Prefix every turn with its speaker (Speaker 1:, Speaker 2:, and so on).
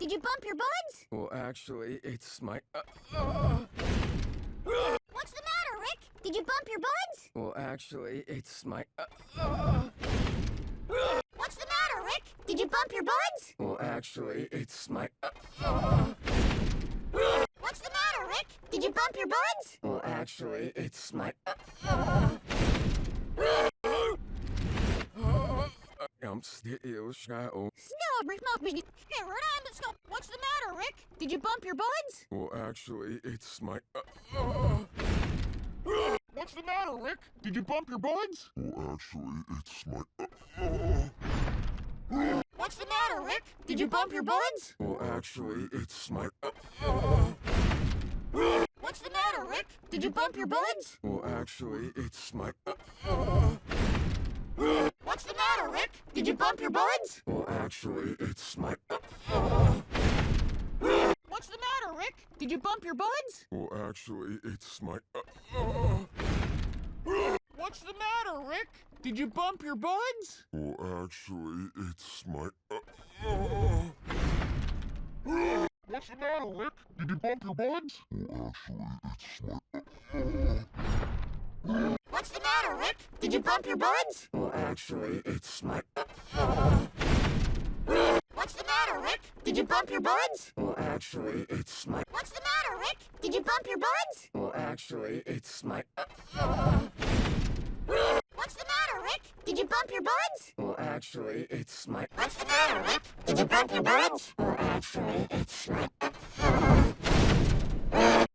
Speaker 1: Did you bump your buds?
Speaker 2: Well, actually, it's my...
Speaker 1: What's the matter, Rick? Did you bump your buds?
Speaker 2: Well, actually, it's my...
Speaker 1: What's the matter, Rick? Did you bump your buds?
Speaker 2: Well, actually, it's my...
Speaker 1: What's the matter, Rick? Did you bump your buds?
Speaker 2: Well, actually, it's my... I'm still shy.
Speaker 1: What's the matter, Rick? Did you bump your buds?
Speaker 2: Well, actually, it's my...
Speaker 3: What's the matter, Rick? Did you bump your buds?
Speaker 4: Well, actually, it's my...
Speaker 1: What's the matter, Rick? Did you bump your buds?
Speaker 2: Well, actually, it's my...
Speaker 1: What's the matter, Rick? Did you bump your buds?
Speaker 2: Well, actually, it's my...
Speaker 1: What's the matter, Rick? Did you bump your buds?
Speaker 2: Well, actually, it's my...
Speaker 1: What's the matter, Rick? Did you bump your buds?
Speaker 2: Well, actually, it's my...
Speaker 3: What's the matter, Rick? Did you bump your buds?
Speaker 4: Well, actually, it's my...
Speaker 3: What's the matter, Rick? Did you bump your buds?
Speaker 4: Well, actually, it's my...
Speaker 1: What's the matter, Rick? Did you bump your buds?
Speaker 2: Well, actually, it's my...
Speaker 1: What's the matter, Rick? Did you bump your buds?
Speaker 2: Well, actually, it's my...
Speaker 1: What's the matter, Rick? Did you bump your buds?
Speaker 2: Well, actually, it's my...
Speaker 1: What's the matter, Rick? Did you bump your buds?
Speaker 2: Well, actually, it's my...
Speaker 1: What's the matter, Rick? Did you bump your buds?
Speaker 2: Well, actually, it's my...